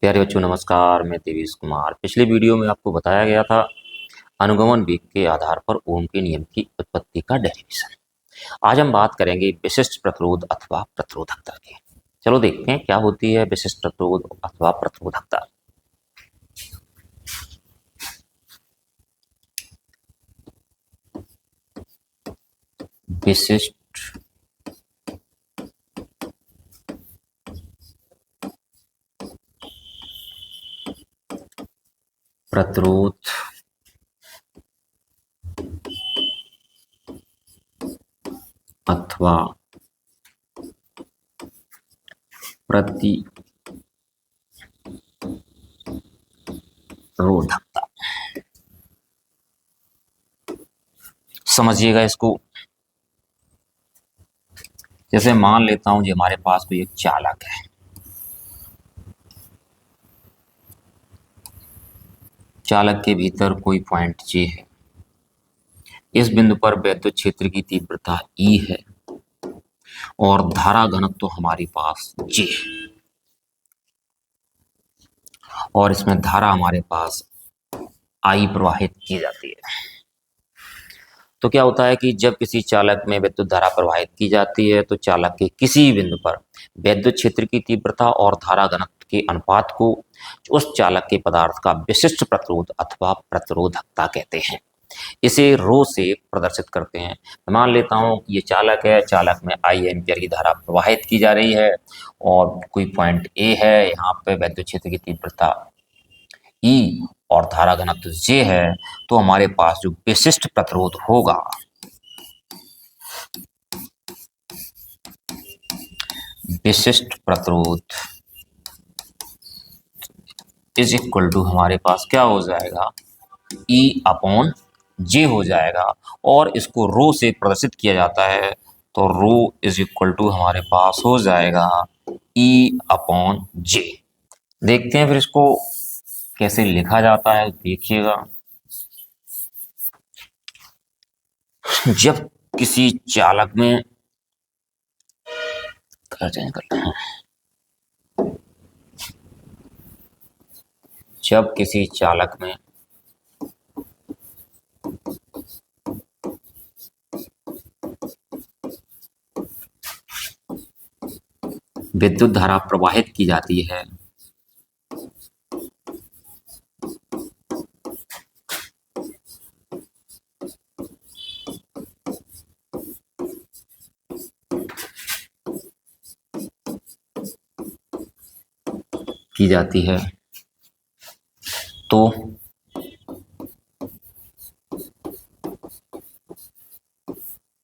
प्यारे बच्चों नमस्कार। मैं देवेश कुमार। पिछले वीडियो में आपको बताया गया था अनुगमन वेग के आधार पर ओम के नियम की उत्पत्ति का डेरिवेशन। आज हम बात करेंगे विशिष्ट प्रतिरोध अथवा प्रतिरोधकता की। चलो देखते हैं क्या होती है विशिष्ट प्रतिरोध अथवा प्रतिरोधकता। विशिष्ट प्रतिरोध अथवा प्रतिरोधकता। समझिएगा इसको। जैसे मान लेता हूं जी हमारे पास कोई एक चालक है। चालक के भीतर कोई पॉइंट जे है। इस बिंदु पर विद्युत क्षेत्र की तीव्रता ई है और धारा घनत्व तो हमारे पास जे है और इसमें धारा हमारे पास आई प्रवाहित की जाती है। तो क्या होता है कि जब किसी चालक में विद्युत धारा प्रवाहित की जाती है तो चालक के किसी बिंदु पर विद्युत क्षेत्र की तीव्रता और धारा घनत्व के अनुपात को उस चालक के पदार्थ का विशिष्ट प्रतिरोध अथवा प्रतिरोधकता कहते हैं। इसे रो से प्रदर्शित करते हैं। मान लेता हूं कि ये चालक है, चालक में आई एम्पियर की धारा प्रवाहित की जा रही है और कोई पॉइंट ए है, यहाँ पे विद्युत क्षेत्र की तीव्रता ई और धारा घनत्व जे है। तो हमारे पास जो विशिष्ट प्रतिरोध होगा विशिष्ट प्रतिरोध इज इक्वल टू हमारे पास क्या हो जाएगा, ई अपॉन जे हो जाएगा और इसको रो से प्रदर्शित किया जाता है। तो रो इज इक्वल टू हमारे पास हो जाएगा ई अपॉन जे। देखते हैं फिर इसको कैसे लिखा जाता है। देखिएगा, जब किसी चालक में चेंज करते हैं, जब किसी चालक में विद्युत धारा प्रवाहित की जाती है तो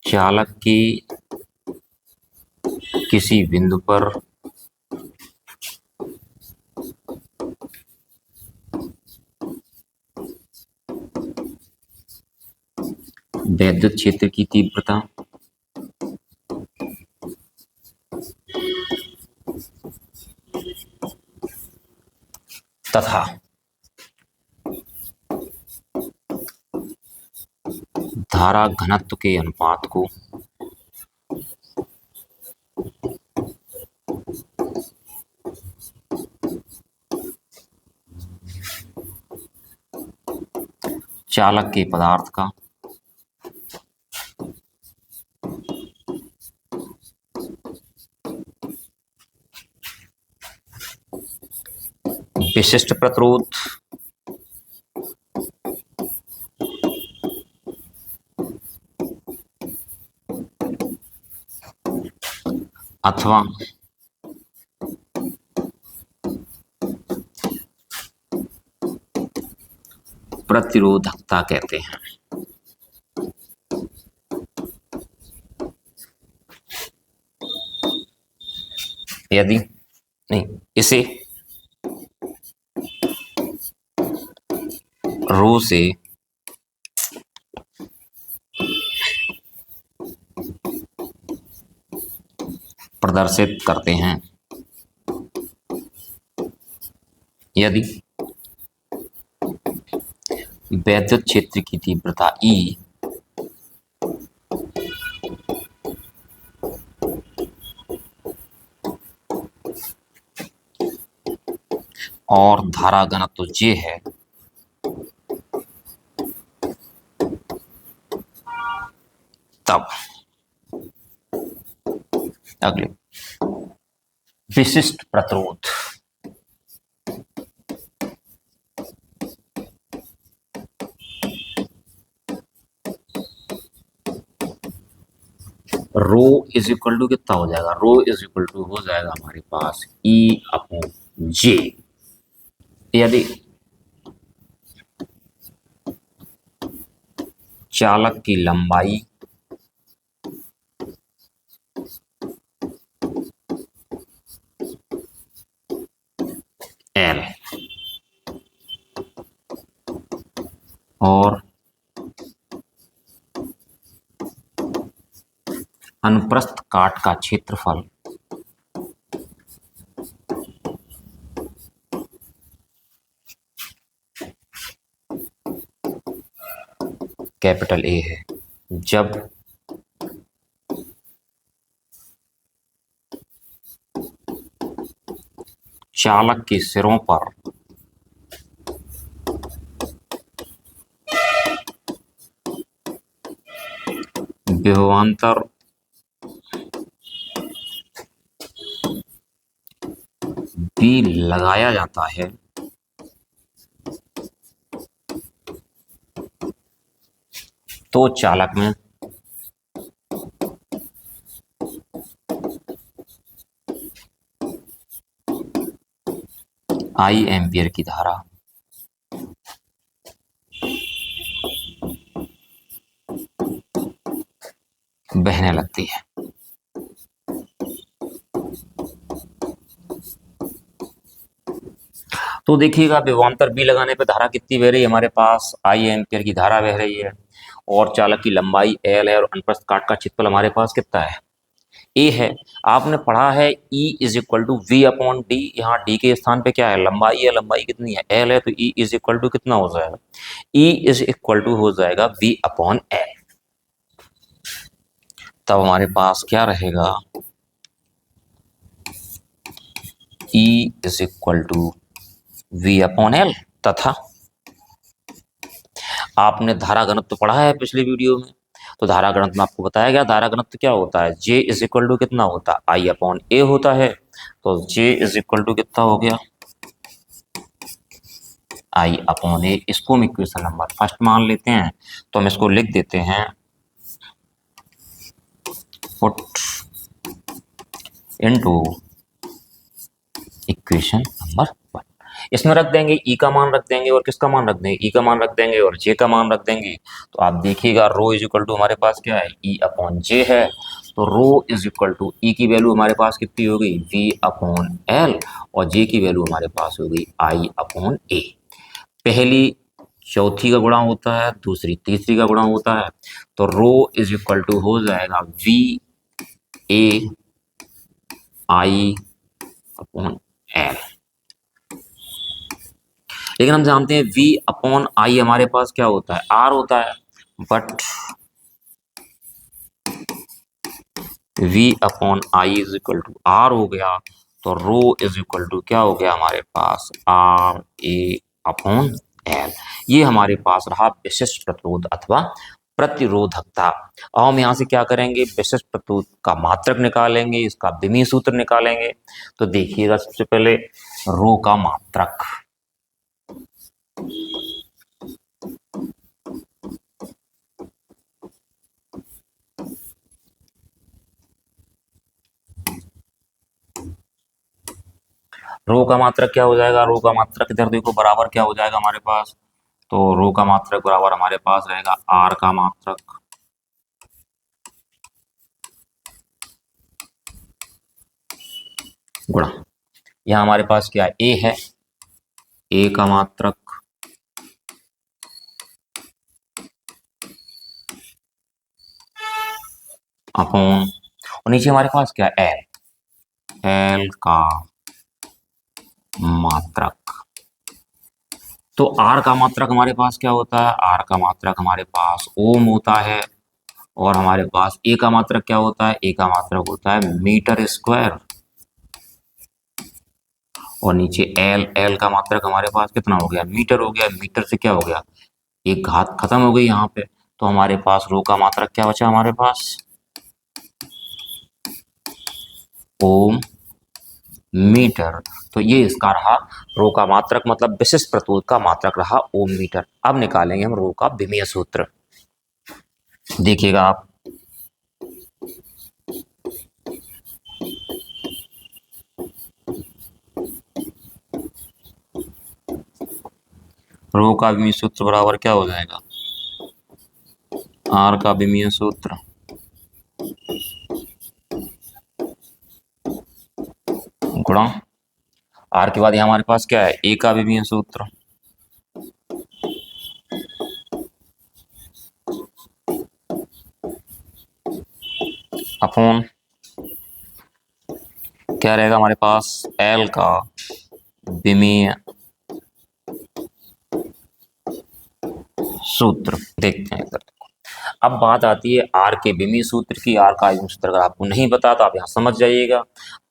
चालक की किसी बिंदु पर विद्युत क्षेत्र की तीव्रता तथा धारा घनत्व के अनुपात को चालक के पदार्थ का विशिष्ट प्रतिरोध अथवा प्रतिरोधकता कहते हैं। यदि नहीं, इसे रो से प्रदर्शित करते हैं यदि विद्युत क्षेत्र की तीव्रता ई और धारा घनत्व J है, तब अगले विशिष्ट प्रतिरोध रो इज इक्वल टू कितना हो जाएगा, रो इज इक्वल टू हो जाएगा हमारे पास E/J। यदि चालक की लंबाई L और अनुप्रस्थ काट का क्षेत्रफल कैपिटल A है, जब चालक के सिरों पर विभवांतर B लगाया जाता है तो चालक में I एम्पियर की धारा बहने लगती है। तो देखिएगा विभवांतर B लगाने पे धारा कितनी बह रही है, हमारे पास I एम्पियर की धारा बह रही है और चालक की लंबाई L है और अनुप्रस्थ काट का क्षेत्रफल हमारे पास कितना है, A है। आपने पढ़ा है E is equal to V/D, यहाँ D के स्थान पे क्या है, लंबाई है, लंबाई कितनी है, L है, तो E इज इक्वल टू कितना हो जाएगा, E इज इक्वल टू हो जाएगा V/L। तब हमारे पास क्या रहेगा, E is equal to V/L तथा आपने धारा घनत्व पढ़ा है पिछले वीडियो में, तो धारा घनत्व में आपको बताया गया धारा घनत्व क्या होता है, J इज इक्वल टू कितना होता है, I/A होता है। तो J इज इक्वल टू कितना हो गया, I/A। इसको हम इक्वेशन नंबर फर्स्ट मान लेते हैं, तो हम इसको लिख देते हैं पुट इनटू इक्वेशन नंबर 1। इसमें रख देंगे E का मान रख देंगे और किसका मान रख देंगे, E का मान रख देंगे और J का मान रख देंगे। तो आप देखिएगा रो इज इक्वल टू हमारे पास क्या है, E/J है। तो रो इज इक्वल टू E की वैल्यू हमारे पास कितनी हो गई, V/L और J की वैल्यू हमारे पास हो गई I/A। पहली चौथी का गुणा होता है, दूसरी तीसरी का गुणा होता है, तो रो इज इक्वल टू हो जाएगा VA/I/L। लेकिन हम जानते हैं V/I हमारे पास क्या होता है, R होता है, but V/I is equal to R हो गया, तो रो इज इक्वल टू क्या हो गया हमारे पास, RA/L। ये हमारे पास रहा विशिष्ट प्रतिरोध अथवा प्रतिरोधकता। अब हम यहाँ से क्या करेंगे, विशिष्ट प्रतिरोध का मात्रक निकालेंगे, इसका विमीय सूत्र निकालेंगे। तो देखिएगा सबसे पहले रो का मात्रक, रो का मात्रक क्या हो जाएगा, रो का मात्रक इधर देखो बराबर क्या हो जाएगा हमारे पास, तो रो का मात्रक बराबर हमारे पास रहेगा R का मात्रक गुणा, यहाँ हमारे पास क्या A है, A का मात्रक अपॉन, और नीचे हमारे पास क्या L का मात्रक। तो R का मात्रक हमारे पास क्या होता है, R का मात्रक हमारे पास ओम होता है, और हमारे पास A का मात्रक क्या होता है, A का मात्रक होता है मीटर स्क्वायर। और नीचे एल, एल का मात्रक हमारे पास कितना हो गया, मीटर हो गया। मीटर से क्या हो गया, एक घात खत्म हो गई यहाँ पे, तो हमारे पास रो का मात्रक क्या बचा हमारे पास, ओम मीटर। तो ये इसका रहा रो का मात्रक, मतलब विशिष्ट प्रतिरोध का मात्रक रहा ओम मीटर। अब निकालेंगे हम रो का विमीय सूत्र। देखिएगा आप, रो का विमीय सूत्र बराबर क्या हो जाएगा, आर का विमीय सूत्र गुणा आर के बाद यहाँ हमारे पास क्या है, ए का विमीय सूत्र अपॉन क्या रहेगा हमारे पास, एल का विमीय सूत्र। देखते हैं इधर। अब बात आती है आर के विमीय सूत्र की। आर का आयु सूत्र अगर आपको नहीं पता तो आप यहाँ समझ जाइएगा।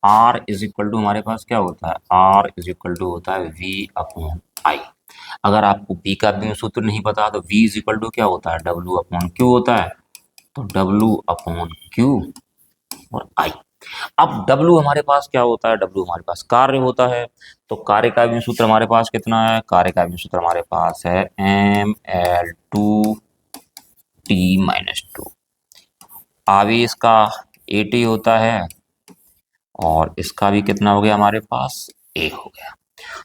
आर इज इक्वल टू हमारे पास क्या होता है, आर इज इक्वल टू होता है वी अपॉन आई। अगर आपको बी का विमीय सूत्र नहीं पता तो वी इज इक्वल टू क्या होता है, डब्ल्यू अपॉन क्यू होता है। तो डब्ल्यू अपॉन क्यू और आई। अब W हमारे पास क्या होता है, W हमारे पास कार्य होता है। तो कार्य का विमीय सूत्र हमारे पास कितना है, कार्य का विमीय सूत्र हमारे पास है mL2T-2। आवेश का AT होता है और इसका भी कितना हो गया हमारे पास, A हो गया।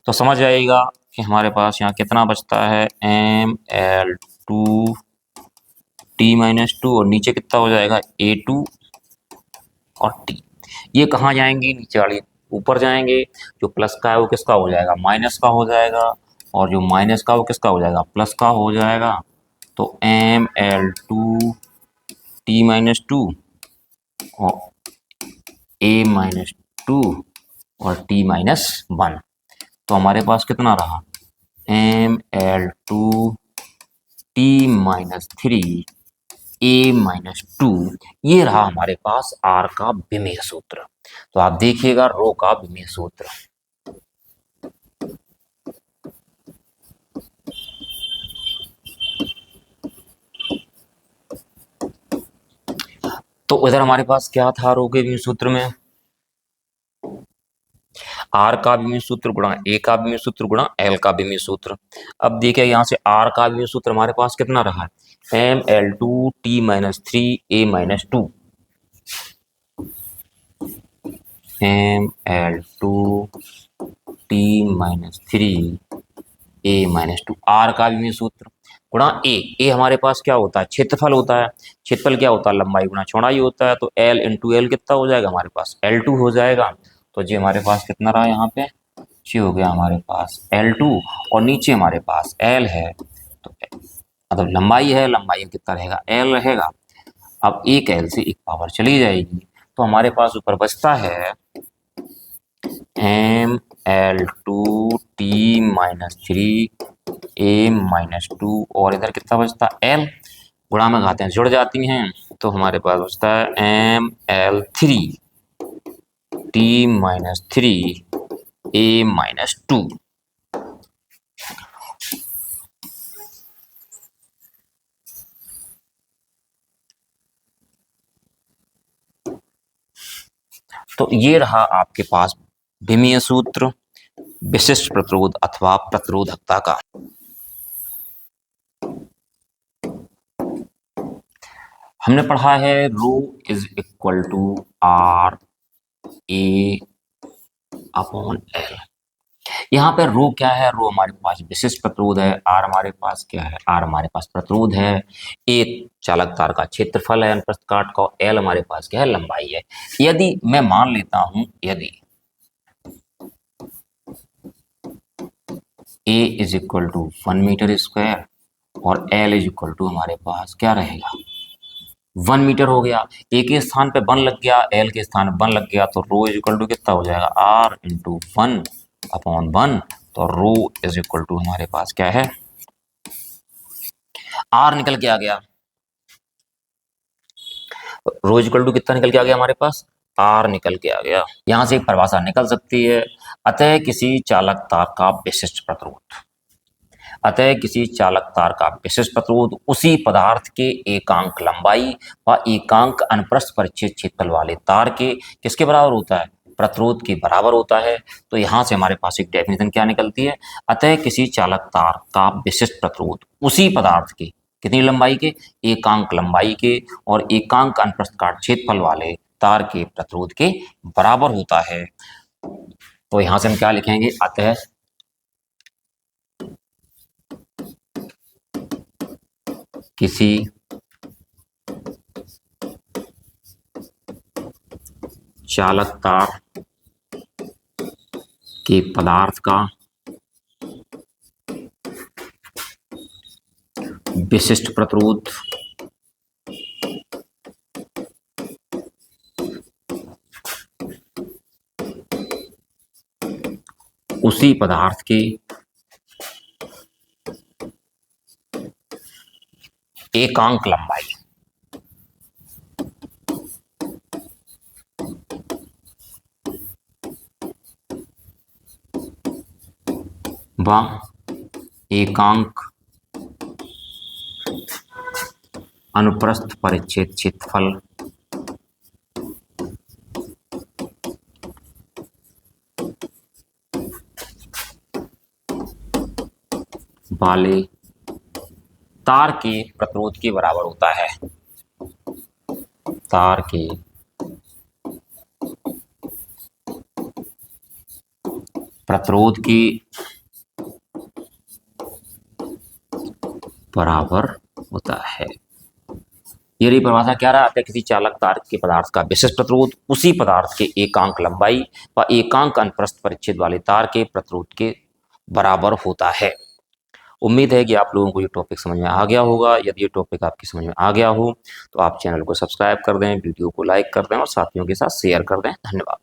तो समझ आएगा कि हमारे पास यहाँ कितना बचता है, mL2T-2 और नीचे कितना हो जाएगा, A2 और T। ये कहाँ जाएंगी, नीचे वाली ऊपर जाएंगे। जो प्लस का है वो किसका हो जाएगा, माइनस का हो जाएगा, और जो माइनस का वो किसका हो जाएगा, प्लस का हो जाएगा। तो mL2T-2 और A-2 और T-1। तो हमारे पास कितना रहा, mL2T-3 A-2। ये रहा हमारे पास आर का विमीय सूत्र। तो आप देखिएगा रो का विमीय सूत्र। तो इधर हमारे पास क्या था रो के विमीय सूत्र में, आर का विमीय सूत्र गुणा ए का विमीय सूत्र गुणा एल का विमीय सूत्र। अब देखिए यहाँ से आर का विमीय सूत्र हमारे पास कितना रहा, mL2T-3 A-2, mL2T-3 A-2 are का विमीय सूत्र गुणा ए हमारे पास क्या होता है, क्षेत्रफल होता है। क्षेत्रफल क्या होता है, लंबाई गुणा चौड़ाई होता है। तो L इंटू एल कितना हो जाएगा हमारे पास, L2 हो जाएगा। तो ये हमारे पास कितना रहा यहाँ पे, ये हो गया हमारे पास L2 और नीचे हमारे पास L है। तो मतलब लंबाई है, लंबाई कितना रहेगा, L रहेगा। अब एक L से एक पावर चली जाएगी, तो हमारे पास ऊपर बचता है mL2T-3 A-2 और इधर कितना बचता है, L गुणा में घातें जुड़ जाती हैं। तो हमारे पास बचता है mL3T-3 A-2। तो ये रहा आपके पास विमीय सूत्र विशिष्ट प्रतिरोध अथवा प्रतिरोधकता का। हमने पढ़ा है rho is equal to R A upon L. यहाँ पे रो क्या है, रो हमारे पास विशिष्ट प्रतिरोध है। आर हमारे पास क्या है, आर हमारे पास प्रतिरोध है। ए चालक तार का क्षेत्रफल है अनुप्रस्थ काट का। एल हमारे पास क्या है, लंबाई है। यदि मैं मान लेता हूं, यदि A is equal to 1 metre square और एल इज इक्वल टू हमारे पास क्या रहेगा, 1 मीटर हो गया। ए के स्थान पे 1 लग गया, एल के स्थान पे 1 लग गया, तो रो इज इक्वल टू कितना हो जाएगा, आर इंटू 1 अपॉन 1। तो रो इज इक्वल टू हमारे पास क्या है, आर निकल के आ गया। रो इज इक्वल टू कितना निकल के आ गया हमारे पास, आर निकल के आ गया। यहां से एक परिभाषा निकल सकती है, अतः किसी चालक तार का विशिष्ट प्रतिरोध, अतः किसी चालक तार का विशिष्ट प्रतिरोध उसी पदार्थ के एकांक लंबाई व एकांक अनुप्रस्थ परिच्छेद क्षेत्रफल वाले तार के किसके बराबर होता है, प्रतिरोध के बराबर होता है। तो यहां से हमारे पास एक डेफिनेशन क्या निकलती है, अतः किसी चालक तार का विशिष्ट प्रतिरोध उसी पदार्थ के कितनी लंबाई के, एकांक लंबाई के और एकांक अनुप्रस्थ काट क्षेत्रफल वाले तार के प्रतिरोध के बराबर होता है। तो यहां से हम क्या लिखेंगे, अतः किसी चालक तार के पदार्थ का विशिष्ट प्रतिरोध उसी पदार्थ के एकांक लंबाई व एकांक अनुप्रस्थ परिच्छेद क्षेत्रफल वाले तार के प्रतिरोध के बराबर होता है, तार के प्रतिरोध के बराबर होता है। ये परिभाषा क्या रहा, किसी चालक तार के पदार्थ का विशिष्ट प्रतिरोध उसी पदार्थ के एकांक लंबाई व एकांक अनुप्रस्थ परिच्छेद वाले तार के प्रतिरोध के बराबर होता है। उम्मीद है कि आप लोगों को ये टॉपिक समझ में आ गया होगा। यदि ये टॉपिक आपकी समझ में आ गया हो तो आप चैनल को सब्सक्राइब कर दें, वीडियो को लाइक कर दें और साथियों के साथ शेयर कर दें। धन्यवाद।